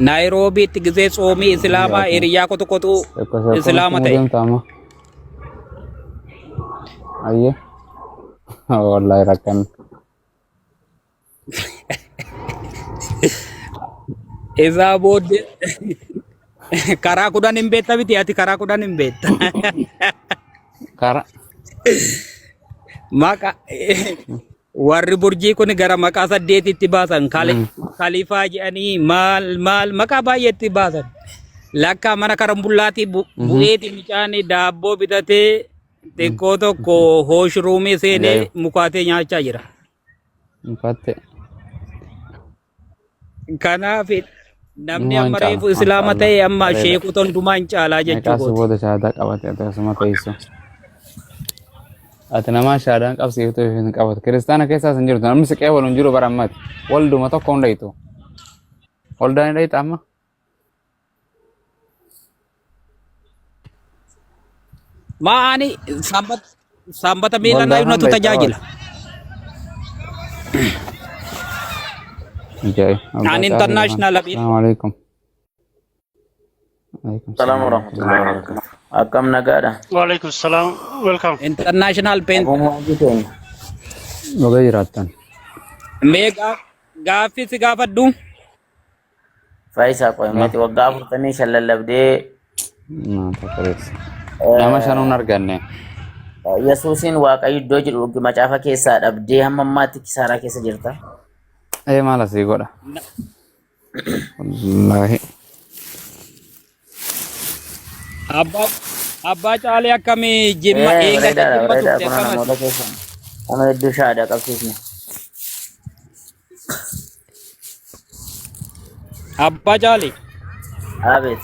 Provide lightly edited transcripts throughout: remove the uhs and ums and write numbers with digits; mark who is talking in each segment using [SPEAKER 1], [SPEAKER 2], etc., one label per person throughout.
[SPEAKER 1] naayiroobiitti gisee tsoomii islaamaa hiriyaa kotu islaama ta'e.
[SPEAKER 2] Ayye. Wallahi rakkan.
[SPEAKER 1] Isaa booddee karaa kudhan hin beekta miti ati karaa kudhan hin beekta.
[SPEAKER 2] Karaa.
[SPEAKER 1] Maka warri burjii kun gara maqaa saddeetitti baasan kalifaa jedhanii maal maqaa baay'eetti baasan. Lakka mana karambullaatti bu'eeti micaanii daabboo bitatee xiqqoo tokko hooshiruumii seenee mukaatee nyaachaa jira.
[SPEAKER 2] Mukaatee.
[SPEAKER 1] Kanaaf namni amma reefu islaama ta'e amma sheekota hundumaa hin caalaa jechuudha.
[SPEAKER 2] Kaasii booda shaadaa qabate akkasuma teessoo. Ati nama shaadaan qabsiiftuu hin qabatu. Kiristaana keessaas hin jirtu. Namni siqee wal hin jiru bara ammati. Walduma tokko hin dhayitu. Waldaan hin dhayita amma.
[SPEAKER 1] Maani sambata miilanaa yunatu tajaajila. An international abin.
[SPEAKER 2] Assalamualaikum.
[SPEAKER 3] Assalamu warahmatullahi wabarakatuh. Akam nagada.
[SPEAKER 4] Waalaikumsalam. Welcome.
[SPEAKER 1] International pen.
[SPEAKER 2] Baga jiraattan.
[SPEAKER 1] Mega gaaffii si gaafadhu.
[SPEAKER 3] Faisa qoy mati waggaa 45 lallabdee
[SPEAKER 2] nama shanuun arganne.
[SPEAKER 3] Yesuusin waaqayyo iddoo jedhu macaafa keessaa dhabdee hamma ammaatti kisaaraa keessa jirta.
[SPEAKER 2] Maal asii godha. Wallaahi.
[SPEAKER 1] Abbaa caalee akkamii jimma eeggate jimma turte akkamas.
[SPEAKER 3] Ama hedduu shaada qabsiisne.
[SPEAKER 1] Abbaa caalee.
[SPEAKER 3] Abeet.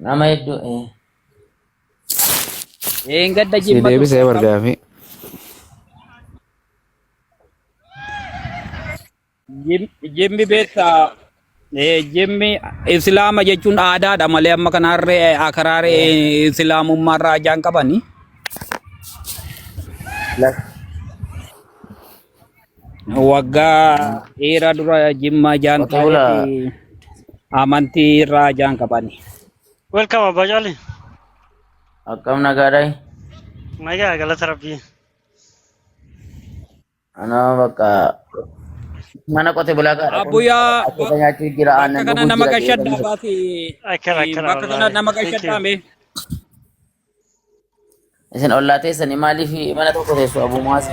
[SPEAKER 3] Nama hedduu
[SPEAKER 1] eeggadda jimma
[SPEAKER 2] turte. Si deebisee wargaafi.
[SPEAKER 1] Jimmi beektaa jimmi islaama jechuun aadaadha malee amma kanarree akaraaree islaamummaarraa ajaan qabani. Waggaa dheeraa dura jimma ajaan ta'eeti amantii irraa ajaan qabani.
[SPEAKER 4] Welcome Abbaa Caalee.
[SPEAKER 3] akkam nagaadhay.
[SPEAKER 4] Nagaa galata Rabbii.
[SPEAKER 3] Ana bakka mana qote bulaa gaadha.
[SPEAKER 1] Abuyyaa
[SPEAKER 3] Akka nyaachuu jira aannan
[SPEAKER 1] bakka kana nama gashaddaa baati.
[SPEAKER 4] Akkana
[SPEAKER 1] Bakka kana nama gashaddaa mee.
[SPEAKER 3] Isin ollaa teessanii maaliif mana tokko teessu Abuu Muhaas?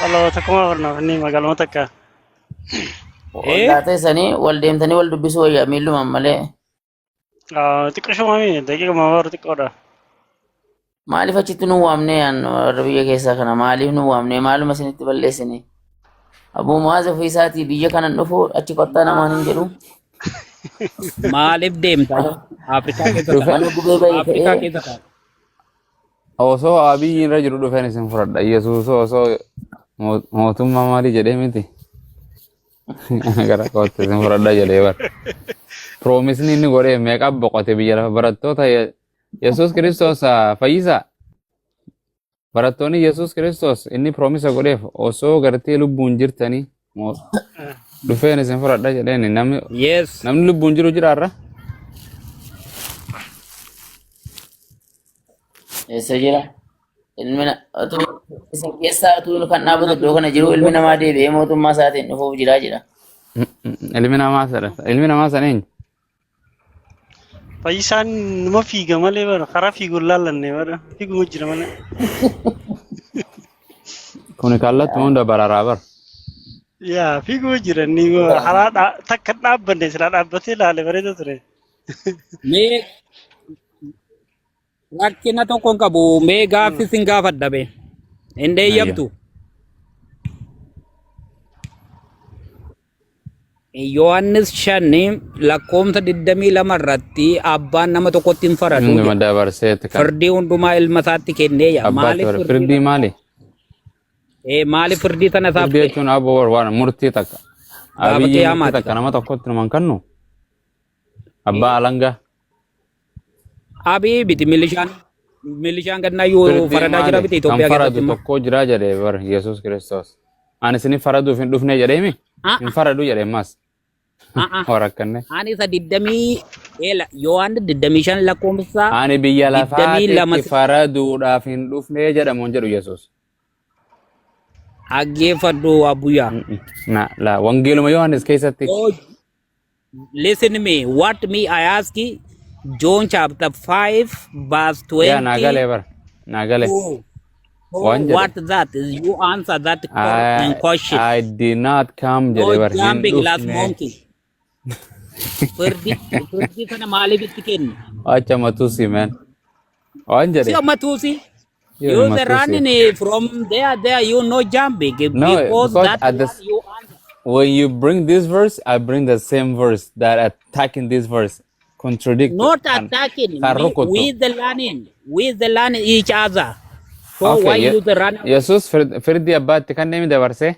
[SPEAKER 4] Walaa takkuma barnaaf inni magaaluma takka.
[SPEAKER 3] Ollaa teessanii wal deemtanii wal dubbisuu wayyaa miilluma malee.
[SPEAKER 4] Xiqqoo shumamii daqiiqa maabaru xiqqoodha.
[SPEAKER 3] Maaliif achitti nu waamnee warra biyya keessaa kana maaliif nu waamnee maaluma isinitti balleessine? Abuu Muhaaz ofii isaatii biyya kanan dhufu achi qottaa namaan hin jedhu.
[SPEAKER 1] Maaliif deemta? Afrikaa keessa Afrikaa keessa ta'a.
[SPEAKER 2] Osoo abiyyi irra jiru dhufeen isin fudhadha. Yesuus osoo mootummaa maalii jedhee miti. Gara kootti isin fudhadha jedhee bara. Piroomisni inni godhee meeqa boqote biyya lafa barattoota Yesuus Kiristoos fayyisaa. Barattoonni Yesuus Kiristoos inni piroomisa godheef osoo gartee lubbuun jirtanii dhufeen isin fudhadha jedheen namni lubbuun jiru jiraarra.
[SPEAKER 3] Eessa jira? Ilmi isin keessaa utuu kan dhaabbatu iddoo kana jiru ilmi namaa deebi'ee mootummaa isaatiin dhufuuf jiraa jedha.
[SPEAKER 2] Ilmi namaa sana eenyu?
[SPEAKER 4] Fayyisaan nama fiiga malee bara karaa fiiguun laallanne bara fiiguma jira malee.
[SPEAKER 2] Kuni kallattii hunda bararaa bara.
[SPEAKER 4] Yaa fiiguma jira inni karaa takka dhaabbanne silaa dhaabbatee ilaale bareeda ture.
[SPEAKER 1] Mee rakkina tokko hin qabu mee gaaffii sin gaafadha bee hin deeyyamtu. Yohaannis 5 lakkoofsa 22 irratti abbaan nama tokkotti hin faradu. Firdii hundumaa ilma isaatti kennee yaa maaliif
[SPEAKER 2] firdii maali?
[SPEAKER 1] Maaliif firdii sana isaaf
[SPEAKER 2] firdii jechuun aboo barbaada murtii takka. Abiyyi murtii takka nama tokkotti nama hin kennu. Abbaa alangaa.
[SPEAKER 1] Abii biti milishaan milishaan gannaa yoo faradaa jira bite
[SPEAKER 2] kan
[SPEAKER 1] Itoophiyaa
[SPEAKER 2] faradu
[SPEAKER 1] keessatti.
[SPEAKER 2] tokko jira jedhe bar Yesuus Kiristoos. Ani isin faraduuf hin dhufne jedheemi. Hin faradu jedhe mas. Warakkanne.
[SPEAKER 1] Ani isa 20 Yohaannis 25 lakkoofsa
[SPEAKER 2] Ani biyya
[SPEAKER 1] 22
[SPEAKER 2] lafaatti faraduudhaaf hin dhufne jedhamu hin jedhu Yesuus.
[SPEAKER 1] dhaggeeffadhu abuyyaa.
[SPEAKER 2] La wangeeluma Yohaannis keessatti.
[SPEAKER 1] Oh, listen to me. What me I ask you, John chapter 5 verse 20.
[SPEAKER 2] Yaa naagalee bar. Naagalee. Waan jedhe.
[SPEAKER 1] What that is? You answer that question.
[SPEAKER 2] I did not come jedhe bar.
[SPEAKER 1] No jumping last monkey. Perdi kana maaliif itti kennu?
[SPEAKER 2] Acha matusi man. Waan jedhe.
[SPEAKER 1] Si matusi.
[SPEAKER 2] You're
[SPEAKER 1] You the
[SPEAKER 2] matusi.
[SPEAKER 1] running from there you no jumping
[SPEAKER 2] No,
[SPEAKER 1] because
[SPEAKER 2] because
[SPEAKER 1] that
[SPEAKER 2] at the
[SPEAKER 1] what you answer.
[SPEAKER 2] when you bring this verse, I bring the same verse that attacking this verse, contradict.
[SPEAKER 1] Not attacking.
[SPEAKER 2] Karukutu.
[SPEAKER 1] With the learning each other. So why
[SPEAKER 2] Okay,
[SPEAKER 1] you the run?
[SPEAKER 2] Yesus firdi abbaatti kan deemi dabarse.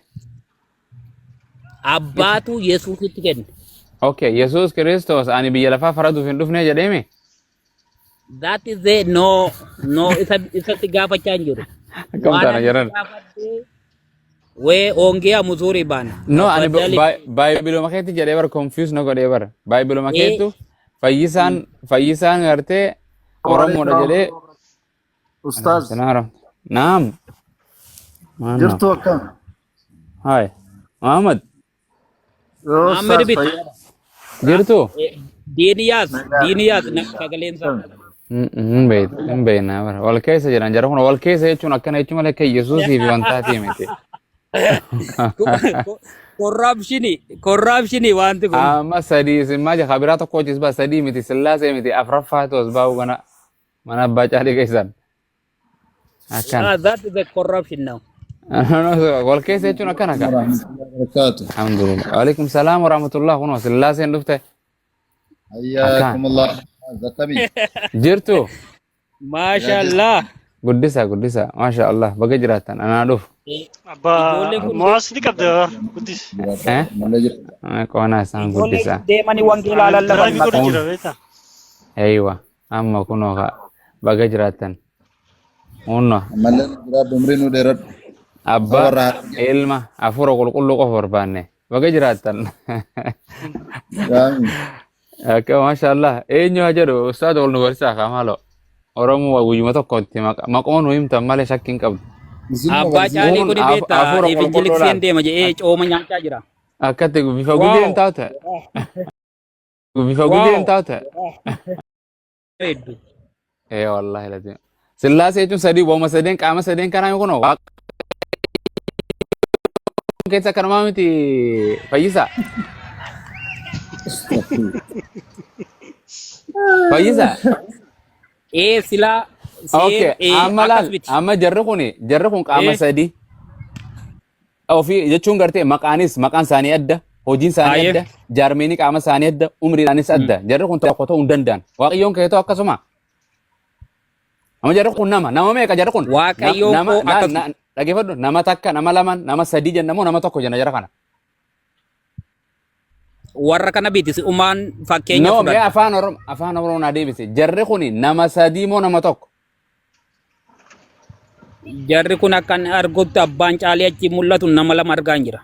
[SPEAKER 1] Abbatu Yesuusitti kenna.
[SPEAKER 2] Okay, Yesus Kiristoos ani biyya lafaa faraduuf hin dhufne jedheemi.
[SPEAKER 1] That is it. No, isatti gaafachaa hin jiru.
[SPEAKER 2] Akkam taana jiran.
[SPEAKER 1] Wee ongea mzuri bana.
[SPEAKER 2] No, ani Baayibiluma keetti jedhee bar confuse na godhee bar. Baayibiluma keettu fayyisaan gartee Oromoodha jedhee.
[SPEAKER 5] Ustaz,
[SPEAKER 2] Sanaara. Naam.
[SPEAKER 5] jirtu akkam?
[SPEAKER 2] Hai. Muhammad.
[SPEAKER 5] Yoo
[SPEAKER 1] Muhammad
[SPEAKER 5] Ustaz
[SPEAKER 1] bit.
[SPEAKER 5] fayyaadha.
[SPEAKER 2] Jirtu?
[SPEAKER 1] Diiniyaas na kagaleensa.
[SPEAKER 2] Hin beekna bara. Wal keessa jiran jara kun wal keessa jechuun akkana jechuun malee kan Yesuusii fi wantaati miti.
[SPEAKER 1] Corruptioni wanti kun.
[SPEAKER 2] Amma sadii simmaa jaa kabiraa tokko hojis baa sadii miti sillaasee miti afraffaatu as baa'u kana mana abbaa caalii keessan. Akkana.
[SPEAKER 1] That is the corruption now.
[SPEAKER 2] Wal keessa jechuun akkana kan. Alhamdulillah. Waalaikum salaam wa rahmatullah kunoo sillaaseen dhufte.
[SPEAKER 5] Hayyakumullah. Zakabi.
[SPEAKER 2] Jirtu.
[SPEAKER 1] Mashallah.
[SPEAKER 2] Guddisa masha Allah baga jiraatan anaa dhuf.
[SPEAKER 4] Abbaa mo'aasni qabda guddis.
[SPEAKER 2] Qoonaa isaan guddisa.
[SPEAKER 1] Deemanii wangeelaa
[SPEAKER 4] Darabii
[SPEAKER 1] lallaban.
[SPEAKER 4] godhu jira beektaa?
[SPEAKER 2] Eeywa amma kunoo baga jiraatan. Unno
[SPEAKER 5] Malleen biraa umrii nu dheeradhu.
[SPEAKER 2] abbaa ilma hafuura qulqulluu qofa barbaanne baga jiraatan.
[SPEAKER 5] Gaami.
[SPEAKER 2] Akka masha Allah eenyu haa jedhu ustaad ol nu barsiisaa kaamaaloo. Oromoo guyyuma tokkotti maqoon nu himtan malee shakkiin qabdu.
[SPEAKER 1] Abbaa caalii kun beektaa evanjelikseen deema jedhee cooma nyaachaa jira.
[SPEAKER 2] Akkatti bifa gugeen taate. Bifa gugeen taate.
[SPEAKER 1] Hedduu.
[SPEAKER 2] Wallahi latiin. Sillaasee jechuun sadii booma sadeen qaama sadeen kanaa kunoo waaqa keessa kanumaa miti fayyisaa. Fayyisaa.
[SPEAKER 1] Silaa.
[SPEAKER 2] Okay, amma laal amma jarri kun qaama sadii. Ofii jechuun gartee maqaan isaanii adda, hojiin isaanii adda, jaarmeenii qaama isaanii adda, umriidhaanis adda. Jarri kun tokko ta'uu hin danda'an. Waaqayyoon keessoo akkasuma. Amma jarri kun nama meeqa jarri kun?
[SPEAKER 1] Waaqayyoon koo akkasuma.
[SPEAKER 2] Dhageeffadhu nama takka, nama lama, nama sadii jennamoo nama tokko jenna jara kana.
[SPEAKER 1] Warra kana bitis umaan fakkeenya
[SPEAKER 2] No,
[SPEAKER 1] fudhadha.
[SPEAKER 2] afaan Oromoo naa deebise. Jarri kun nama sadii moo nama tokko?
[SPEAKER 1] Jarri kun akkan argutti abbaan caalii achi mul'atu nama lama argaa hin jira.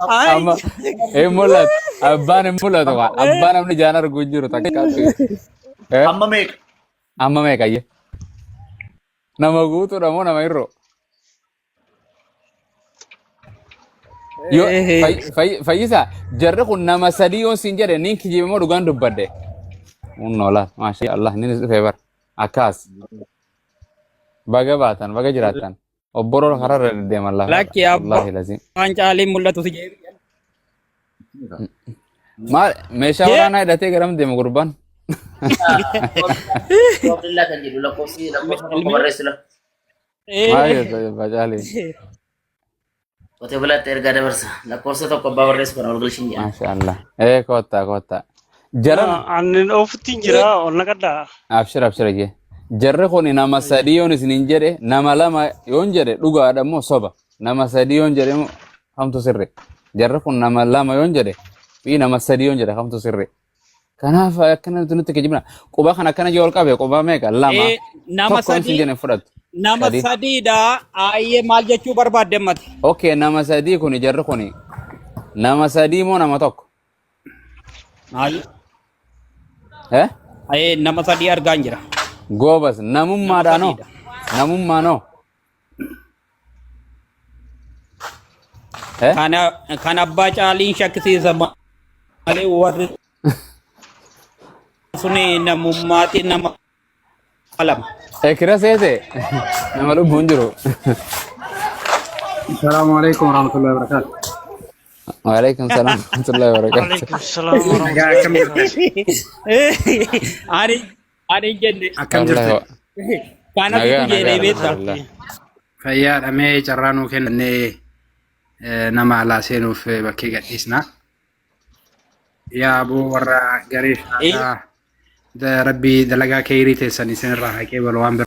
[SPEAKER 2] Amma mul'atu. Abbaan hin mul'atu. Abbaan namni jaan arguu hin jiru takka.
[SPEAKER 5] Amma meeqa?
[SPEAKER 2] Amma meeqa iyyee? Nama guutuudha moo nama hir'oo? Yo Fayyisaa jarri kun nama sadii yoon siin jedhe niin kijibe moo dhugaan dubbadde? Unnoolaa maasha Allah inni dhufee bar akkas. Baga baatan baga jiraatan. Obboroo kararra deddeeman lafa.
[SPEAKER 1] Lakki
[SPEAKER 2] Wallahi lazim.
[SPEAKER 1] abbaan caalii mul'atu si jee.
[SPEAKER 2] Maal meeshaa waraanaa hidhatee garam deema gurbaan?
[SPEAKER 3] Alhamdulillah kan jedhu lakkoofsi tokko barreessu la.
[SPEAKER 2] Maal bacaalee.
[SPEAKER 3] Qotee bulaatti ergaa dabarsa. Lakkoofsa tokko abbaa barreessu kana walgalshiin jedhama.
[SPEAKER 2] Maasha Allah. Kottaa. Jaran
[SPEAKER 4] Aannan ofitti jira ol naqadhaa.
[SPEAKER 2] abshira jee. Jarri kun nama sadii yoon isiniin jedhe nama lama yoon jedhe dhugaadha moo soba? Nama sadii yoon jedhe moo kamtu sirri. Jarri kun nama lama yoon jedhe fi nama sadi yoon jedhe kamtu sirri. Kanaaf akkana nuti kijibna. Quba kan akkana yoo ol qabe quba meeqa lama
[SPEAKER 1] nama
[SPEAKER 2] tokkoon sin
[SPEAKER 1] sadii
[SPEAKER 2] jedhe fudhatu.
[SPEAKER 1] nama sadiidha ayyee maal jechuu barbaadde mati
[SPEAKER 2] Okay, nama sadii kuni jarri kuni nama sadii moo nama tokko?
[SPEAKER 1] ayyee nama sadii argaan jira
[SPEAKER 2] Goobas namummaadhaanoo namummaanoo.
[SPEAKER 1] kan abbaa caaliin shakkisiisa malee warri suni namummaati nama lama.
[SPEAKER 2] Kira seete nama lubbuun jiru.
[SPEAKER 6] Assalamu alaikum warahmatullahi wabarakatuh.
[SPEAKER 2] Waalaikumsalam warahmatullahi wabarakatuh.
[SPEAKER 4] Waalaikumsalam warahmatullahi
[SPEAKER 1] Ani jenne
[SPEAKER 6] Akkam jirtu?
[SPEAKER 1] kana bitu jedhee beekta.
[SPEAKER 6] Fayyaa dhamee carraa nuu kennee nama alaa seenuuf bakkee gadhiisna. Yaa aboo warra garee shaataa rabbii dalagaa keeyirii teessan isinirraa haqee balwaan